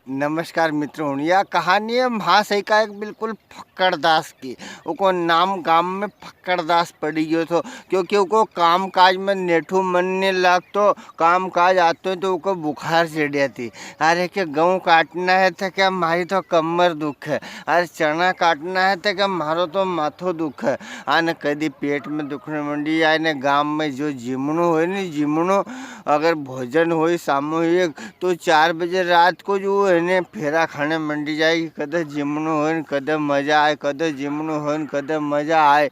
नमस्कार मित्रों, यह कहानी है महाशय का एक बिल्कुल फक्कड़दास की। उको नाम गांव में फक्कड़दास पड़ी गयो थो, क्योंकि उको काम काज में नेठू मन नहीं लागतो। काम काज आतो तो उको बुखार चढ़िया थी। अरे के गेहूँ काटना है तो क्या मारी तो कमर दुख है, अरे चना काटना है तो क्या मारो तो माथो दुख है। आने कदी पेट में दुखने मंडी आए ने गांव में जो जिमणो हो नहीं जिमणो, अगर भोजन हो सामूहिक तो 4 बजे रात को जो है फेरा खाने मंडी जाएगी। कदे जिमणो हो कदे मजा आए, कदे जिमणो हो कदे मजा आए।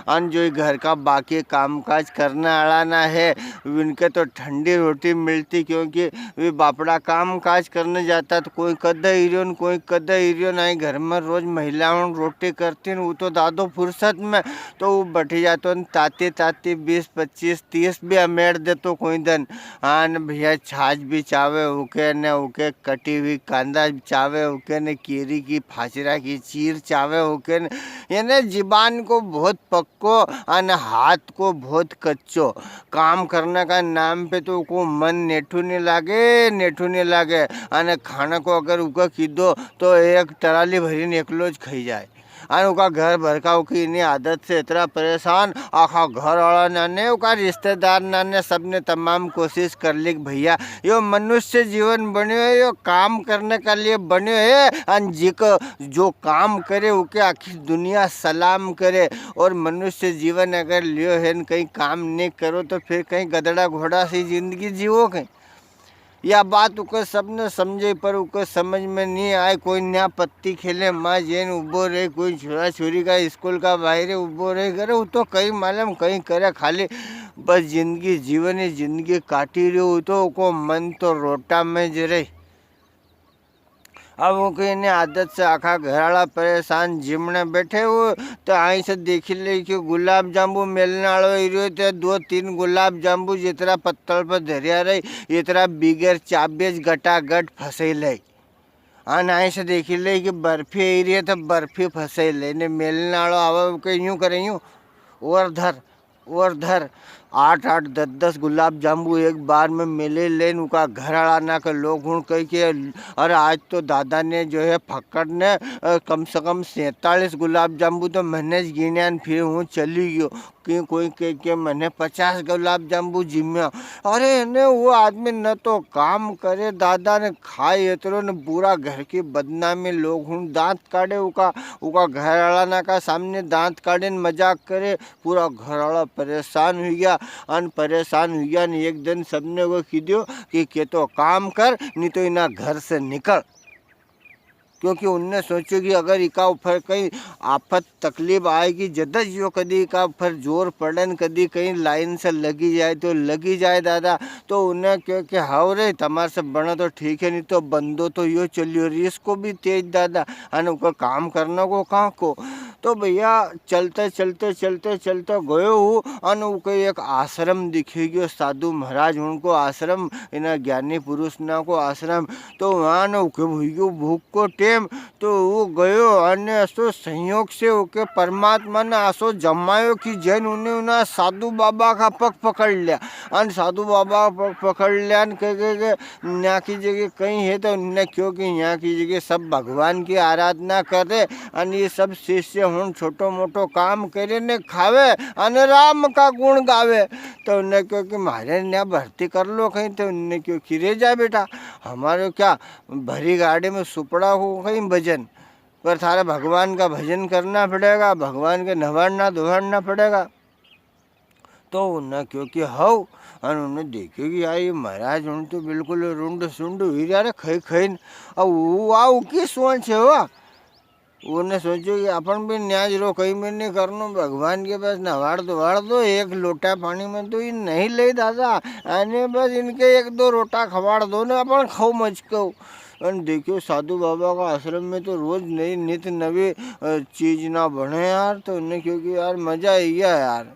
अन जो घर का बाकी कामकाज करने वाला ना है उनके तो ठंडी रोटी मिलती, क्योंकि वे बापड़ा काम काज करने जाता तो कोई कदे हिरियन कोई कदे हिरियन आई। घर में रोज महिलाओं रोटी करती वो तो दादो फुर्सत में तो वो बैठी जातो ताती ताती 20 25 30 भी अमेड़ देतो कोई दिन। आन भैया छाछ भी चावे उके ने उके कटी हुई कांदा चावे उके ने केरी की फाचरा की चीर चावे उके ने, यानी जीबान को बहुत पक्को और हाथ को बहुत कच्चो। काम करने का नाम पे तो को मन नेठू नहीं लागे, नेठू नहीं लागे। और खाना को अगर उका कीधो तो एक टराली भरी एकलो ज खाई जाए। और उका घर भर का उकी इन्हीं आदत से इतना परेशान, आखा घर वाला नाने उका रिश्तेदार नाने सबने तमाम कोशिश कर ली कि भैया यो मनुष्य जीवन बन्यो है, यो काम करने का लिए बन्यो है। और जिको जो काम करे उके आखिर दुनिया सलाम करे। और मनुष्य जीवन अगर लियो है न कहीं काम नहीं करो तो फिर कहीं गदड़ा घोड़ा सी जिंदगी जीवो कहीं। यह बात उको सबने समझे पर उको समझ में नहीं आए। कोई नया पत्ती खेले माँ जैन उबो रहे, कोई छोरा छोरी का स्कूल का बाहर उबो रहे करे, वो तो कहीं मालूम कहीं करे खाली बस जिंदगी जीवन ही जिंदगी काटी रही। तो उको मन तो रोटा में ज रही। अब वो कहीं आदत से आखा घरवाला परेशान जिमने बैठे हो तो आई से देखी ले कि गुलाब जामुन मिलने वालों एरियो तो 2 3 गुलाब जामुन जितना पत्तल पर धरिया रही इतना बिगर चाबेज गटागट फंसे ले। आन आई से देखी ले कि बर्फी एरिया तो बर्फी फंसे ले ने मिलने वालों आवा के यूँ करे यूँ और धर 8 8 10 10 गुलाब जामुन एक बार में मिले लेन उनका घर आना का लोग हूँ कह के। और आज तो दादा ने जो है फक्कड़ ने कम से कम 47 गुलाब जामुन तो मैंने गिने फिर हूँ चली गयो कि कोई कह के मैंने 50 गुलाब जामुन जिम्या। अरे ने वो आदमी न तो काम करे दादा ने खाए इतरो ने पूरा घर की बदनामी लोग हूँ दांत काढ़े उका उका घर वाला ना का सामने दांत काढ़े मजाक करे। पूरा घर वाला परेशान हो गया। अन परेशान हो गया ने एक दिन सबने वो खीदियो कि के तो काम कर नहीं तो इना घर से निकल, क्योंकि उनने सोचो कि अगर इका ऊपर कहीं आफत तकलीफ आएगी जदज जो कदी का ऊपर जोर पड़न कदी कहीं लाइन से लगी जाए तो लगी जाए दादा। तो उन्हें क्योंकि हाव रे तुम्हारे से बना तो ठीक है नहीं तो बंदो तो यो चलियो रिस को भी तेज दादा अने उनका काम करने को कहाँ को। तो भैया चलते चलते चलते चलते गयो हूँ अन उनको एक आश्रम दिखे गयो साधु महाराज उनको आश्रम इन्हें ज्ञानी पुरुष ना को आश्रम। तो वहाँ न भूख को टेम तो वो गयो અને असो संयोग से ओके परमात्मा ने आसो जमायो कि जैन उन्हें उन्हें साधु बाबा का पग पकड़ लिया। अन साधु बाबा का पग पकड़ लिया कह यहाँ की जगह कहीं है तो उन्हें क्योंकि यहाँ की जगह सब भगवान की आराधना करे अन ये सब शिष्य हूँ छोटो मोटो काम करे ने खावे अन राम का गुण गावे। तो उन्हें क्योंकि मारे ने भर्ती कर लो कहीं तो उन्हें क्यों खिरे जा बेटा हमारे क्या भरी गाड़ी में सुपड़ा हो कहीं भजन पर थारे भगवान का भजन करना पड़ेगा, भगवान के नवाड़ना धोवाड़ना पड़ेगा। तो उन्हें क्योंकि हव और उन्हें देखे कि यार महाराज उन तो बिल्कुल रुंड सुंड हुई यार खई खई अब वो आओ की सोच है हुआ। उन्हें सोचो कि अपन भी न्याज रो कहीं में नहीं करना भगवान के पास नवाड़ दो एक लोटा पानी में तो ये नहीं ले दादा आने बस इनके 1 2 रोटा खवाड़ दो ना अपन खाओ मचको। और देखियो साधु बाबा का आश्रम में तो रोज नई नित नवी चीज ना बने यार। तो उन्हें क्योंकि यार मजा आई गया यार।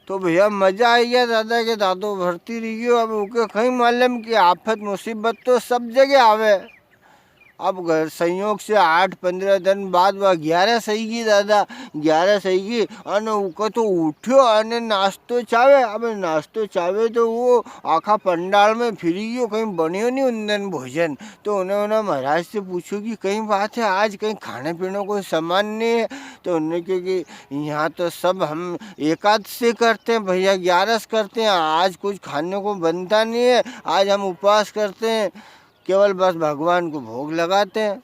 तो भैया मजा आई गया दादा के दादो भरती रही गयो। अब उके कहीं मालूम कि आफत मुसीबत तो सब जगह आवे अब संयोग से 8-15 दिन बाद वह 11 सही की दादा, 11 सही की अने उको तो उठ्यो अने नास्तो चावे। अब नास्तो चावे तो वो आखा पंडाल में फिरी गयो, कहीं बनियो नहीं उन दिन भोजन। तो उन्होंने महाराज से पूछो कि कहीं बात है, आज कहीं खाने पीने को सामान नहीं है। तो उन्होंने क्योंकि यहाँ तो सब हम एकादशी करते हैं भैया, 11 करते हैं, आज कुछ खाने को बनता नहीं है, आज हम उपवास करते हैं, केवल बस भगवान को भोग लगाते हैं।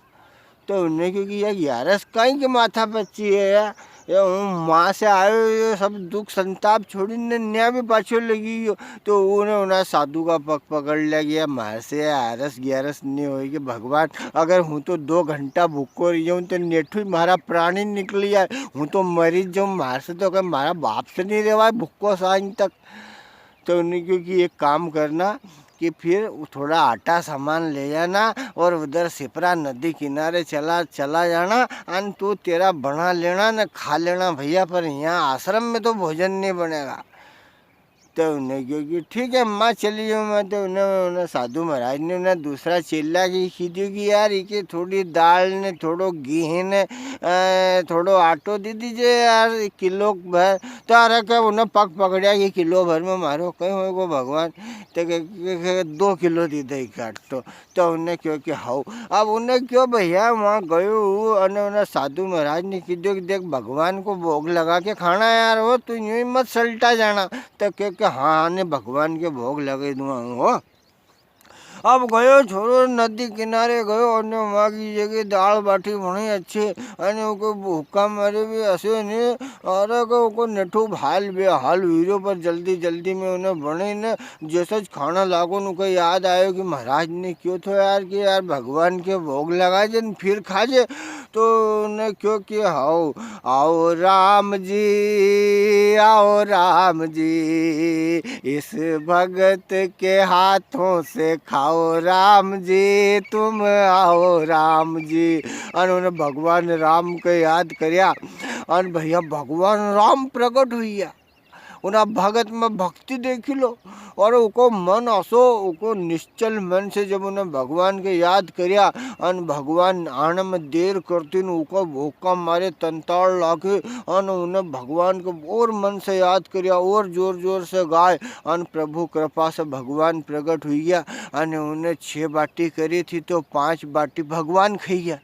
तो उन्हें क्योंकि ये 11 कहीं के माथा पच्ची है यार, ये हूँ माँ से आयो ये सब दुख संताप छोड़ी ने न्या भी पाछो लगी गयो। तो उन्हें साधु का पग पकड़ लिया गया, मार से 11 नहीं होगी भगवान, अगर हूँ तो 2 घंटा भूखो रही हूँ तो नेठू मारा प्राणी निकली है, हूँ तो मरी जाऊँ, मार से तो कहीं मारा बाप से नहीं रेवा भूखो सांझ तक। तो उन्हें क्योंकि एक काम करना कि फिर थोड़ा आटा सामान ले जाना और उधर सिपरा नदी किनारे चला जाना, और तू तेरा बना लेना न खा लेना भैया, पर यहाँ आश्रम में तो भोजन नहीं बनेगा। तो उन्हें क्योंकि ठीक है माँ चली जाऊँ मैं। तो उन्हें साधु महाराज ने उन्हें दूसरा चेला की खींची कि यार इके थोड़ी दाल ने थोड़ो घी ने थोड़ो आटो दे दीजिए यार, 1 किलो भर। तो अरे क्या उन्हें पग पकड़िया कि किलो भर में मारो कहीं हो भगवान, तो 2 किलो दी दे काट। तो उन्हें क्यों कि हाउ अब उन्हें क्यों भैया वहाँ गयो उन्हें साधु महाराज ने कीधो कि देख भगवान को भोग लगा के खाना यार, हो तू यूँ ही मत सल्टा जाना। तो क्योंकि हाँ ने भगवान के भोग लगे दूँगा हो। अब गयो छोरो नदी किनारे गयो और वहाँ की जगह दाल बाटी बनी अच्छी, अने उको भूखा मारे भी हसे नहीं, और को नेठू हाल बेहाल वीरो पर जल्दी जल्दी में उन्हें बने ने जैसा खाना लागो उनको याद आयो कि महाराज ने क्यों तो यार कि यार भगवान के भोग लगाए जन फिर खाजे। तो उन्हें क्यों कि आओ आओ राम जी, आओ राम जी, इस भगत के हाथों से खाओ राम जी, तुम आओ राम जी। और उन्हें भगवान राम को याद करया और भैया भगवान राम प्रकट हुई, उन्हें भगत में भक्ति देखी लो। और उको मन असो उको निश्चल मन से जब उन्हें भगवान के याद करया और भगवान आने में देर करती न उको भूखा मारे तंताड़ लागे, और उन्हें भगवान को और मन से याद करया और जोर जोर से गाय, और प्रभु कृपा से भगवान प्रकट हुई गया। और उन्हें 6 बाटी करी थी तो 5 बाटी भगवान खाई गया,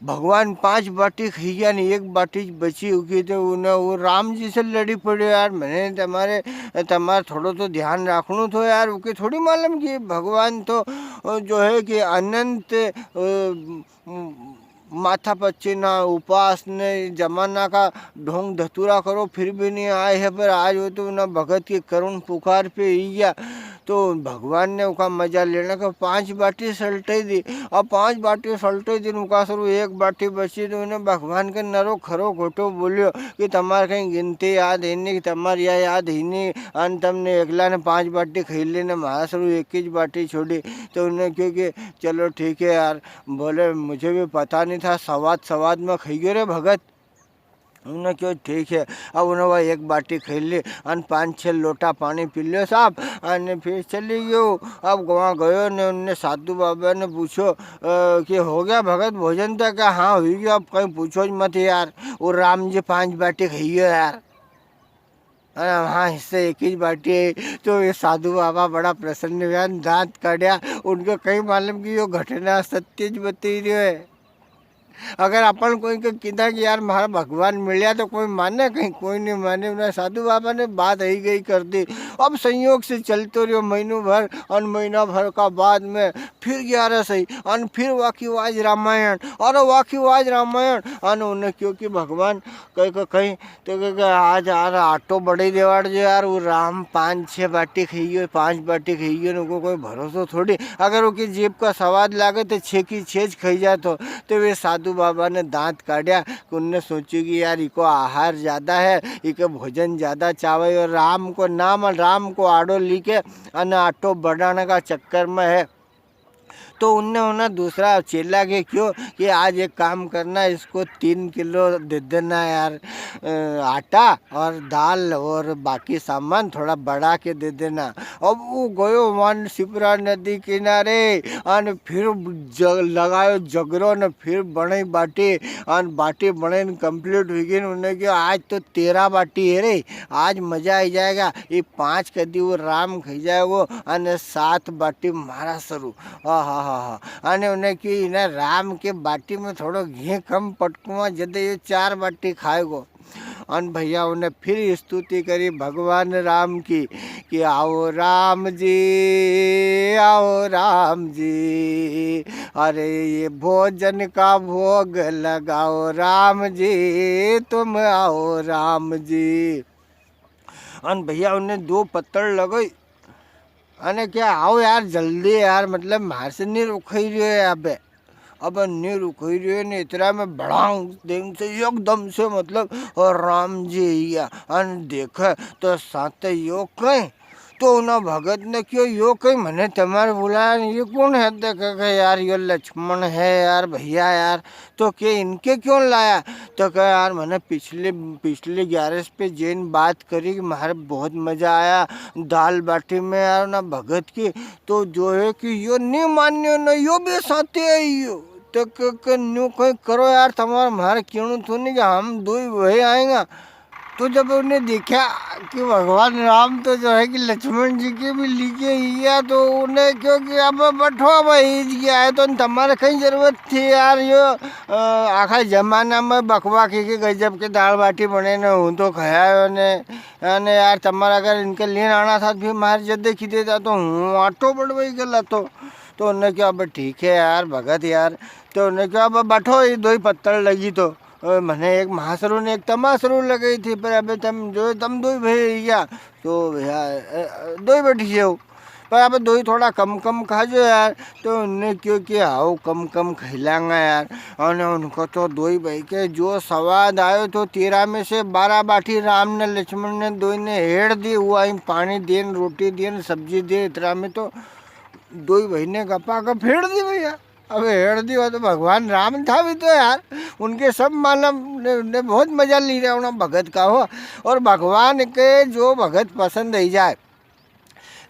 भगवान 5 बाटी खाई गया नहीं, 1 बाटी बची होगी। तो उन्हें वो राम जी से लड़ी पड़े यार, मैंने तुम्हारा थोड़ा तो ध्यान रखना तो यार, उके थोड़ी मालूम कि भगवान तो जो है कि अनंत माथा पच्ची ना उपास ने जमाना का ढोंग धतूरा करो फिर भी नहीं आए है, पर आज वो तो ना भगत की करुण पुकार पे ही गया। तो भगवान ने उका मजा लेने का 5 बाटी सल्टे दी, अब 5 बाटी सल्टे दी उका सर 1 बाटी बची। तो उन्हें भगवान के नरो खरो खोटो बोलियो कि तुम्हारे कहीं गिनती याद है नहीं, कि तुम्हारी यह याद ही नहीं, अन तुमने एकला ने 5 बाटी खाई लेने महारा सर 1 ही बाटी छोड़ी। तो उन्हें क्योंकि चलो ठीक है यार, बोले मुझे भी पता नहीं था, सवाद में खाई गए रे भगत। उन्हें क्यों ठीक है, अब उन्हें वह 1 बाटी खाई ली और 5-6 लोटा पानी पी लियो साहब, और फिर चली गयो। अब वहाँ गयो ने उनने साधु बाबा ने पूछो कि हो गया भगत भोजन था क्या? हाँ हुई गया, अब कहीं पूछो मत यार, वो राम जी 5 बाटी खाइयो यार। अरे हाँ इससे 1 ही बाटी है। तो ये साधु बाबा बड़ा प्रसन्न हुआ, दांत काढ़िया, उनको कहीं मालूम कि यो घटना सत्य ज बती रही है। अगर अपन कोई को किधा कि यार हमारा भगवान मिलिया तो कोई माने, कहीं कोई नहीं माने। उन्हें साधु बाबा ने बात ही गई कर दी। अब संयोग से चलते रहो महीनों भर, और महीना भर का बाद में फिर 11 सही, और फिर वाक्यवाज रामायण, और वाक्यवाज रामायण। और उन्हें क्योंकि भगवान कहीं तो आज यार आटो बड़े देवाड़ जो यार वो राम 5-6 बाटी खाइयो, 5 बाटी खाइयो, उनको कोई भरोसा थोड़ी, अगर उनकी जेब का स्वाद लागे तो 6 की 6 खाई जाए। तो वे साधु बाबा ने दांत काढ़िया, उनने सोची कि यार इको आहार ज़्यादा है, इको भोजन ज़्यादा चावे, और राम को नाम राम को आड़ो लिखे अन आटो बढ़ाने का चक्कर में है। तो उनने उन्हें दूसरा चेला के क्यों कि आज एक काम करना, इसको 3 किलो दे देना यार आटा और दाल और बाकी सामान थोड़ा बढ़ा के दे देना। अब वो गयो वन शिप्रा नदी किनारे અને फिर लगायो जगरो ने फिर बने बाटी और बाटी बने कंप्लीट हुई गई। उन्होंने कहा आज तो 13 बाटी है रे, आज मजा आई जाएगा। ये 5 कदी वो राम खाई जाए वो અને 7 बाटी मारा शुरू। हाँ हाँ हाँ हाँ અને उन्हें कि इन्हें राम के बाटी में थोड़ो घी कम पटकुआ जदे ये 4 बाटी खाएगो। और भैया उन्हें फिर स्तुति करी भगवान राम की कि आओ राम जी, आओ राम जी, अरे ये भोजन का भोग लगाओ राम जी, तुम आओ राम जी। और भैया उन्हें 2 पत्तड़ लगई अने क्या आओ यार जल्दी यार, मतलब मार से नहीं रुकाई रही है यहाँ पे। अब नहीं रुकाई रही है ने इतना में बड़ांग दिन से एकदम से मतलब और राम जी या अन देखा तो साथ यो कहीं तो ना भगत ने क्यों यो कहीं मैंने तुम्हारे बुलाया, ये कौन है? देखा यार ये लक्ष्मण है यार भैया यार, तो क्या इनके क्यों लाया? तो कहा यार मैंने पिछले 11 पे जैन बात करी कि मारे बहुत मज़ा आया दाल बाटी में यार ना भगत की, तो जो है कि यो नहीं मान्यो ना यो भी साथे है यो, तो न्यू कोई करो यार तुम्हारा मारे क्यों तो नहीं कि हम दो ही वही आएगा। तो जब उन्हें देखा कि भगवान राम तो जो है कि लक्ष्मण जी के भी लिखे ही तो उन्हें क्योंकि अब बैठो भाई गया है तो तुम्हारे कहीं ज़रूरत थी यार। यो आखा जमाना में बकवा के गजब के दाल बाटी बने न हूँ तो खाया ने यार तुम्हारा अगर इनके लिए आना था फिर मार जद्दे खींचे था तो हूँ आटो बढ़वाई गला तो उन्हें क्या अब ठीक है यार भगत यार, तो उन्हें क्या अब बैठो ये 2 ही पत्तड़ लगी तो मैंने एक महासरू ने एक तमासरू लगाई थी, पर अबे तुम 2 ही भैया तो भैया 2 ही बैठी हो, पर अब 2 ही थोड़ा कम कम खा जो यार। तो उनने क्यों किया आओ कम कम खिलाऊंगा यार, और उनको तो 2 ही भाई के जो स्वाद आयो तो 13 में से 12 बाटी राम ने लक्ष्मण ने 2 ने हेड़ दी, हुआ पानी देन रोटी देन सब्जी दे, इतना में तो 2 ही भाई ने गपा गप हेड़ दी भैया। अब हेड़ दी हो तो भगवान राम था भी तो यार, उनके सब मानव ने बहुत मजा ली रहे होना भगत का हो। और भगवान के जो भगत पसंद ही जाए,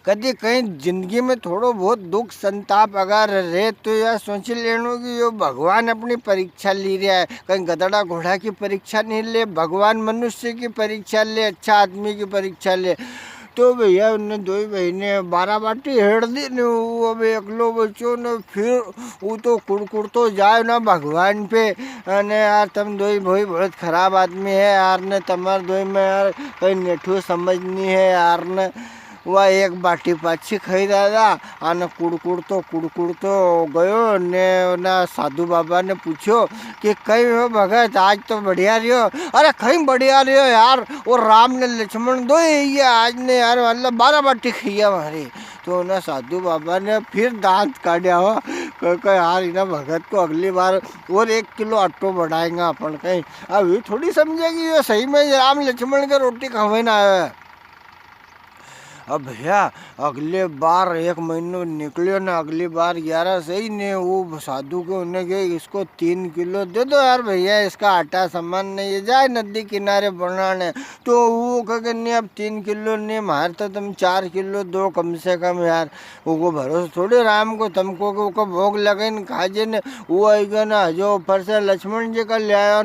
कभी कहीं जिंदगी में थोड़ो बहुत दुख संताप अगर रहे तो यार सोच लेनो कि यो भगवान अपनी परीक्षा ली रहा है, कहीं गदड़ा घोड़ा की परीक्षा नहीं ले, भगवान मनुष्य की परीक्षा ले, अच्छा आदमी की परीक्षा ले। तो भैया उनने 2 ही भाई ने 12 बाटी हेड़ दी ने वो अब एकलो बच्चों ने फिर वो तो कुड़कुड़ तो जाए ना भगवान पे, अने यार तुम 2 ही भाई बहुत खराब आदमी है यार ने, तुम्हारे 2 ही में यार कहीं नेठू समझ नहीं है यार ने। वह 1 बाटी पाछी खाई दादा आने कुड़कुड़ तो गयो ने ना साधु बाबा ने पूछो कि कहीं हो भगत आज तो बढ़िया रहियो, अरे कहीं बढ़िया रहियो यार, और राम ने लक्ष्मण 2 ही आज ने यार मतलब 12 बाटी खाई हमारी। तो ना साधु बाबा ने फिर दांत काटा हो कह यार इना भगत को अगली बार और 1 किलो आटो बढ़ाएंगा अपन, कहीं अब ये थोड़ी समझेगी ये सही में राम लक्ष्मण के रोटी खावे ना आया। अब भैया अगले बार 1 महीनों निकलियो ना, अगली बार 11 सही ने वो साधु को उन्हें कहे इसको 3 किलो दे दो यार भैया, इसका आटा सामान नहीं है जाए नदी किनारे बनाने। तो वो कहे नहीं अब 3 किलो नहीं मार तो तुम 4 किलो दो कम से कम यार, वो भरोसा थोड़े राम को तुमको को भोग लगे न खाजे ने वो आएगा ना जो ऊपर से लक्ष्मण जी का ले आया।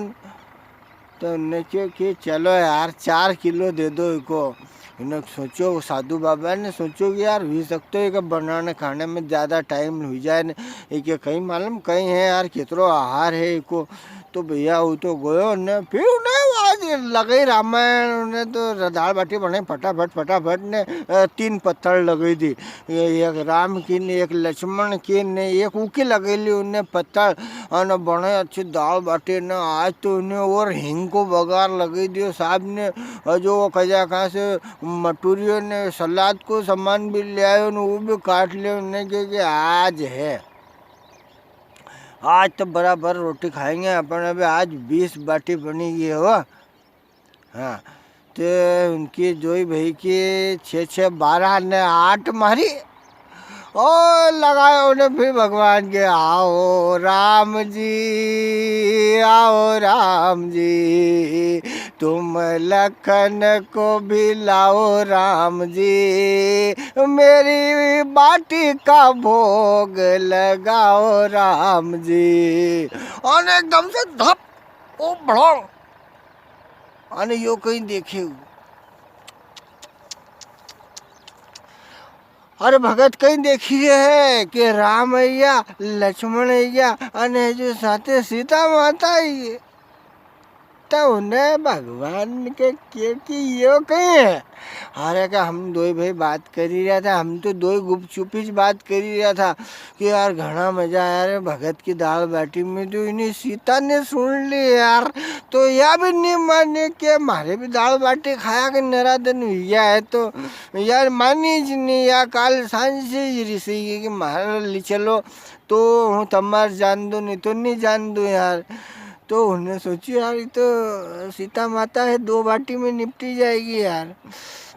तो उन्हें क्यों कि चलो यार 4 किलो दे दो इको। इन्हें सोचो साधु बाबा ने सोचो कि यार हो सकते है कि बनाने खाने में ज़्यादा टाइम हो जाए न, एक कहीं मालूम कहीं है यार कितरो आहार है इको। तो भैया वो तो गयो ने फिर उन्हें आज लगे रामायण उन्हें तो दाल बाटी बने फटाफट ने 3 पत्थर लगी थी, एक राम की ने एक लक्ष्मण की ने एक ऊकी लगेली उन्हें पत्थर और बने अच्छी दाल बाटी ने। आज तो उन्हें और हिंग को बगार लगी दियो साहब ने, जो कजा कहाँ से मटूरियों ने सलाद को सामान भी ले आयो वो भी काट लिया उन्हें कि आज है आज तो बराबर रोटी खाएंगे अपन। अभी आज 20 बाटी बनेगी हो। हाँ तो उनकी जोई भाई की 6 6 12 ने 8 मारी और लगाए उन्हें फिर भगवान के, आओ राम जी, आओ राम जी, तुम लखन को भी लाओ राम जी, मेरी बाटी का भोग लगाओ राम जी। और एकदम से धप ओ बड़ो અને यो कहीं देखे, अरे भगत कहीं देखी है कि राम अय्या, लक्ष्मण अय्या અને जो साथे सीता माता आई तो उन्हें भगवान के कि यो कहीं है। अरे क्या हम दो भाई बात कर ही रहा था, हम तो दो गुपचुप ही बात कर ही रहा था कि यार घना मजा आया रे भगत की दाल बाटी में, तो इन्हें सीता ने सुन ली यार, तो यह भी नहीं माने कि हमारे भी दाल बाटी खाया कि नरा दिन हुआ है, तो यार मानी ज नहीं या काल सांझ से ऋषि कि मारा ले चलो तो हूँ तमार जान दो नहीं तो नहीं जान दो यार। तो उन्हें सोची यार ये तो सीता माता है, दो बाटी में निपटी जाएगी यार,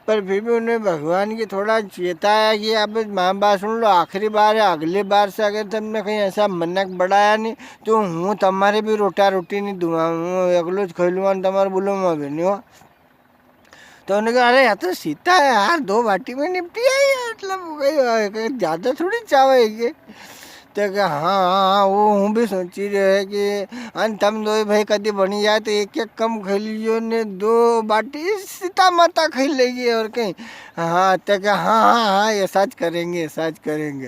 पर फिर भी उन्हें भगवान की थोड़ा चेताया कि अब माँ बात सुन लो, आखिरी बार है, अगली बार से अगर तुमने कहीं ऐसा मनक बढ़ाया नहीं तो हूँ तुम्हारे भी रोटा रोटी नहीं दूंगा, हूँ अगलो खेलूँ तुम्हारे बोलो मैं भी नहीं हो। तो उन्होंने कहा अरे यार तो सीता है यार, दो बाटी में निपटी है यार, मतलब ज़्यादा थोड़ी चावेगी। तो क्या हाँ हाँ हाँ वो हूँ भी सोची रहे कि अन तम दो भाई कभी बनी जाए तो एक एक कम खाई लीजिए ने, दो बाटी सीता माता खाई लेगी और कहीं। हाँ तो क्या हाँ हाँ हाँ ऐसा ज करेंगे, ऐसा ज करेंगे।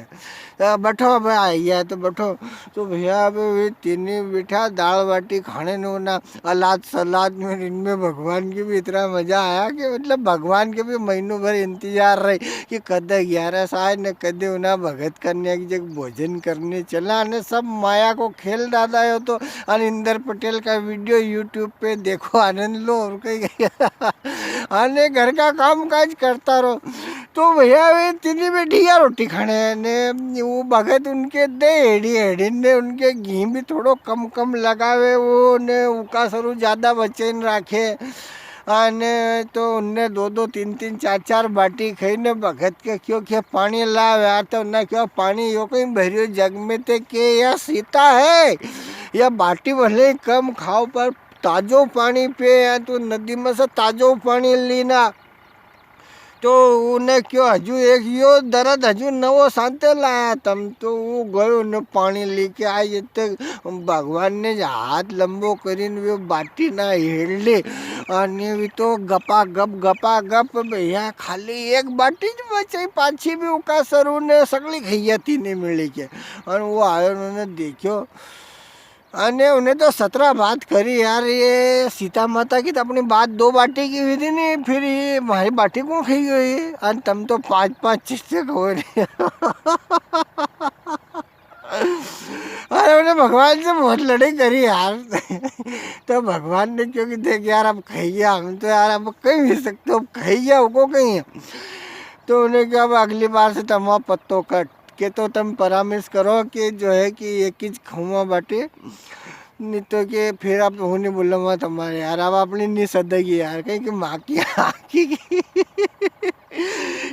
तो बैठो अब आइया तो बैठो, तो भैया अब तीनों बैठा दाल बाटी खाने नो ना, अलाद सलाद में इनमें भगवान की भी इतना मज़ा आया कि मतलब भगवान के भी महीनों भर इंतजार रहे कि कद 11 साल न कदे उन्हें भगत कन्या की जगह भोजन करने चला, ने सब माया को खेल डाला हो। तो अनिंदर पटेल का वीडियो यूट्यूब पे देखो, आनंद लो और कहीं आने घर का काम काज करता रहो। तो भैया वे तीनी बैठी रोटी खाने ने, वो भगत उनके दे हेड़ी हेड़ी ने उनके घी भी थोड़ो कम कम लगावे, वो ने उका सरू ज़्यादा बचे न राखे, અને तो उनने दो दो तीन तीन चार चार बाटी खाई ने भगत के क्यों क्या पानी लाव यार, तो उन्हें क्यों पानी यो कहीं भरियो जग में थे कि यह सीता है, यह बाटी भले कम खाओ पर ताजो पानी पे या तो नदी में से ताजो पानी लेना। तो उन्हें क्यों हजू एक यो दर्द हजू नवो सांते लाया तम, तो वो गयो ने पानी लेके आए तक भगवान ने हाथ लंबो करीने वो बाटी ना हेड़ ली, અને વી તો ગપા ગપ ભૈયા ખાલી એક બાટી જ બચી, પાછી भी उका सरू ने सगली खैया थी नहीं मिली के। और वो आयो उन्होंने देखो अने उन्हें तो 17 बात करी यार, ये सीता माता की तो अपनी बात दो बाटी की हुई थी नहीं, फिर ये हमारी बाटी कौन खाई गई और तुम तो 5-5 चीज़ें खो रही। अरे उन्हें भगवान से बहुत लड़ाई करी यार। तो भगवान ने क्योंकि देख यार अब खैया हम तो यार अब कहीं भी सकते हो, खैया को कहीं है। तो उन्हें क्या अब अगली बार से तुम पत्तों कट के तो तुम परामर्श करो कि जो है कि एक चीज खाऊंगा बाटे, नहीं तो कि फिर आप हूँ नहीं बोलूँगा तुम्हारे यार, अब अपनी नहीं सदेगी यार कहीं कि माँ की आँखी की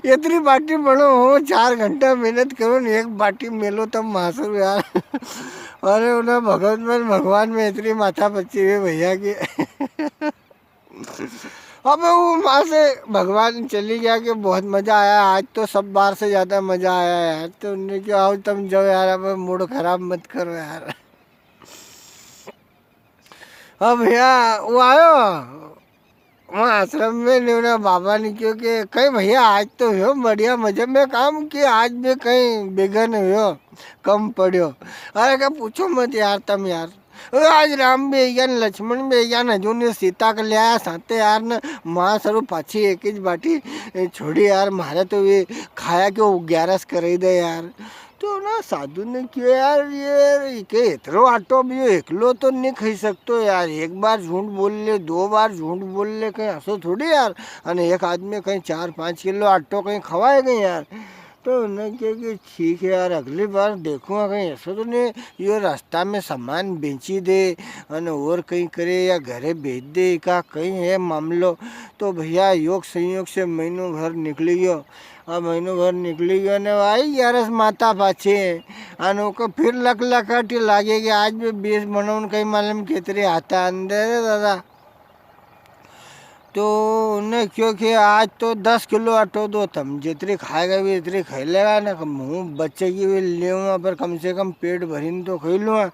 इतनी बाटी बनो हो 4 घंटा मेहनत करो नहीं एक बाटी मेलो तब मासूर यार। अरे उन्हें भगवान में इतनी माथा पच्ची हुई भैया की। अब वो वहाँ से भगवान चली गया कि बहुत मज़ा आया, आज तो सब बार से ज़्यादा मज़ा आया यार। तो उन्होंने कहा आओ तुम जाओ यार, अब मूड खराब मत करो यार। अब भैया वो आयो वहाँ आश्रम में नहीं उन्हें बाबा ने क्यों कि कहीं भैया आज तो हो बढ़िया मजे में काम किया, आज भी कहीं बिगन हो कम पड़ो। अरे क्या पूछो मत यार तुम यार, आज राम भी गया न लक्ष्मण भी गया न, जो ने सीता को ले आया साथे यार न, माँ सरू पाछी एक ही बाटी छोड़ी यार, मारे तो ये खाया क्यों 11 कर दे यार। तो ना साधु ने क्यों यार ये के इतरो आटो भी एकलो तो नहीं खाई सकते यार, एक बार झूठ बोल ले 2 बार झूठ बोल ले कहीं हंसो थोड़ी यार, अने एक आदमी कहीं 4-5 किलो आटो कहीं खवाए गए यार। तो उन्हें कहा कि ठीक है यार अगली बार देखूँगा कहीं ऐसा तो नहीं ये रास्ता में सामान बेची दे और कहीं करे या घरे भेज दे का कहीं है मामलो। तो भैया योग संयोग से महीनों भर निकली गयो આ મહિનોભર નીકળી ગયો ને આવી યારસ માતા પાછી અને ઓકે फिर लखलखाटी लागे कि आज भी 20 बनवून काही मालूम कितने हाथा अंदर है दादा। तो उन्हें क्योंकि आज तो 10 किलो आटो दो तुम जितनी खाएगा भी इतनी खाई लेगा ना मुँह बच्चे की भी ले पर कम से कम पेट भरीन तो खाई लूँगा।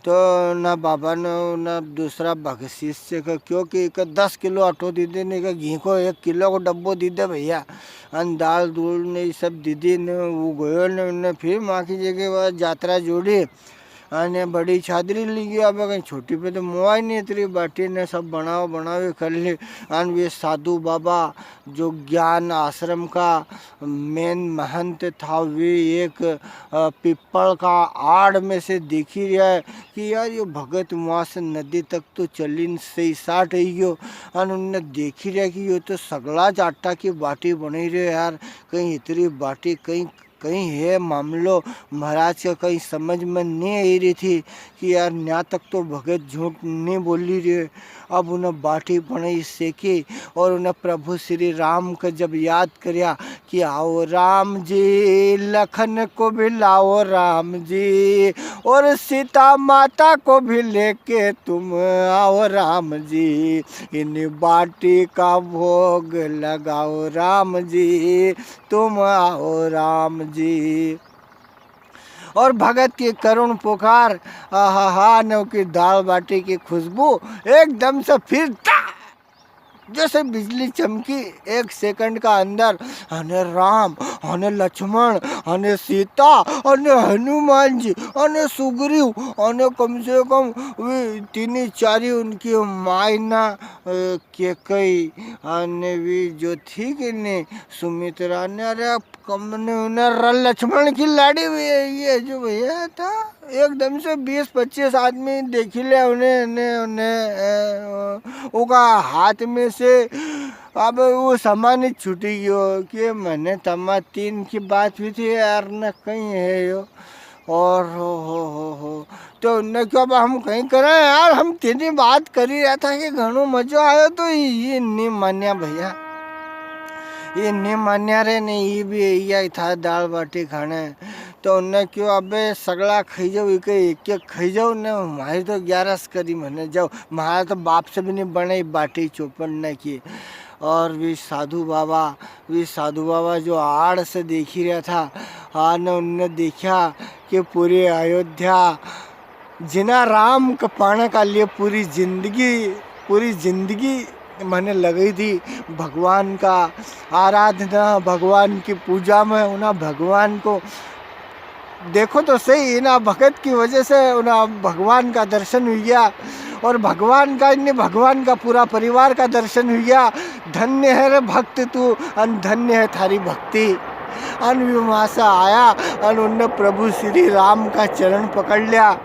तो ना बाबा ने ना दूसरा बख्शीश से क्योंकि 10 किलो आटो दीदी ने का घी को 1 किलो को डब्बो दीदे भैया अन दाल दूल ने सब दीदी ने वो गयो ने उन्हें फिर माँ की जगह वह यात्रा जोड़ी अने बड़ी चादरी ली गई। अब कहीं छोटी पे तो मुआई नहीं इतनी बाटी ने सब बनावे कर ली। अन वे साधु बाबा जो ज्ञान आश्रम का मेन महंत था वे एक पिपल का आड़ में से दिख ही रहा है कि यार ये भगत वहाँ से नदी तक तो चली सही 60 ही गयो। अन उनने देख ही रहा कि ये तो सगला आटा की बाटी बनी रही यार कहीं इतनी बाटी कहीं कहीं है मामलो महाराज का कहीं समझ में नहीं आई रही थी कि यार यहाँ तक तो भगत झूठ नहीं बोली रहे। अब उन्हें बाटी बनाई सेकी और उन्हें प्रभु श्री राम का जब याद करया कि आओ राम जी लखन को भी लाओ राम जी और सीता माता को भी लेके तुम आओ राम जी इन बाटी का भोग लगाओ राम जी तुम आओ राम जी। और भगत की करुण पुकार आहा नौ की दाल बाटी की खुशबू एकदम से फिर जैसे बिजली चमकी 1 सेकंड का अंदर अने राम अने लक्ष्मण अने सीता अने हनुमान जी अने सुग्रीव अने कम से कम वे 3-4 उनकी मायना केकई अने वे जो थी कि नहीं सुमित्रा ने अरे कमने लक्ष्मण की लाड़ी हुई है ये जो भैया था एकदम से 20-25 आदमी देख ले उन्हें उनका हाथ में से अब वो सामान ही छूटी गयो कि मैंने तमा 3 की बात हुई थी यार न कहीं है यो और हो तो उनने क्यों अब हम कहीं करें यार हम तेरी बात कर ही रहा था कि घणो मजा आयो तो ये नहीं मान्या भैया ये नहीं मान्या रे नहीं ये भी यही था दाल बाटी खाने। तो उन्हें क्यों अबे सगला खाई जाओ एक खाई जाओ ने हमारी तो 11 करी मैंने जाओ हमारा तो बाप से भी नहीं बने बाटी चौपन न की। और भी साधु बाबा जो आड़ से देख ही रहा था हाँ ने उनने देखा कि पूरी अयोध्या जिना राम का पाने का लिए पूरी जिंदगी मैंने लगी थी भगवान का आराधना भगवान की पूजा में उन्हें भगवान को देखो तो सही ना भगत की वजह से उन्हें भगवान का दर्शन हुई गया और भगवान का पूरा परिवार का दर्शन हुई गया। धन्य है रे भक्त तू अन धन्य है थारी भक्ति। अन वहाँ से आया और उनने प्रभु श्री राम का चरण पकड़ लिया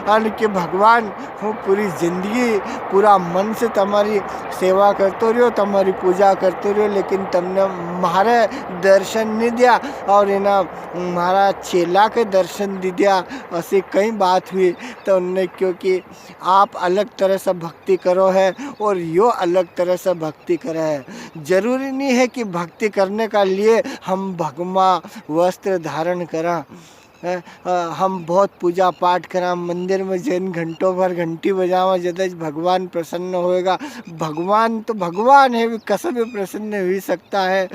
अन के भगवान हूँ पूरी जिंदगी पूरा मन से तुम्हारी सेवा करते रहो तुम्हारी पूजा करते रहो लेकिन तुमने हमारे दर्शन नहीं दिया और इना हमारा चेला के दर्शन दे दिया ऐसी कई बात हुई। तो उनने क्योंकि आप अलग तरह से भक्ति करो है और यो अलग तरह से भक्ति करे है जरूरी नहीं है कि भक्ति करने का लिए हम भगवा वस्त्र धारण करा हम बहुत पूजा पाठ करा मंदिर में जैन घंटों भर घंटी बजावा जब भगवान प्रसन्न होएगा। भगवान तो भगवान है कसम भी प्रसन्न हो सकता है।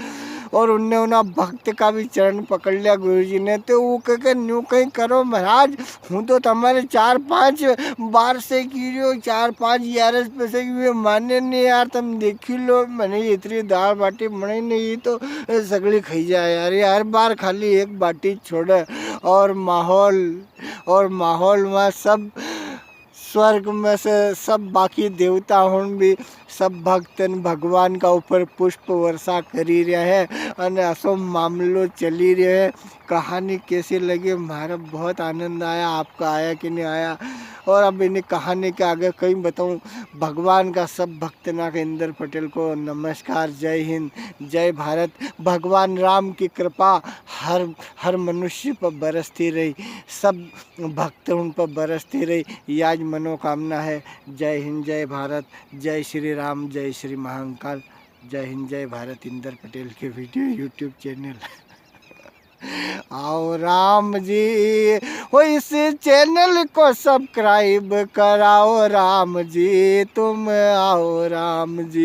और उनने उन्हें भक्त का भी चरण पकड़ लिया गुरुजी ने। तो वो कह न्यू कहीं करो महाराज हूँ तो तुम्हारे 4-5 बार से कीजियो 4-5 11 पैसे की माने नहीं यार तुम देख ही लो मैंने इतनी दाल बाटी बनाई नहीं तो सगली खाई जाए यार बार खाली एक बाटी छोड़े और माहौल में सब स्वर्ग में से सब बाकी देवता हों भी सब भक्तन भगवान का ऊपर पुष्प वर्षा करी रहे हैं और असो मामलो चली रहे हैं। कहानी कैसी लगी हमारा बहुत आनंद आया आपका आया कि नहीं आया। और अब इन्हें कहानी के आगे कहीं बताऊं भगवान का सब भक्तना के इंदर पटेल को नमस्कार जय हिंद जय भारत। भगवान राम की कृपा हर मनुष्य पर बरसती रही सब भक्त उन पर बरसती रही आज मनोकामना है। जय हिंद जय भारत जय श्री राम जय श्री महाकाल जय हिंद जय भारत। इंदर पटेल के वीडियो यूट्यूब चैनल। आओ राम जी हो इस चैनल को सब्सक्राइब कराओ राम जी, तुम आओ राम जी।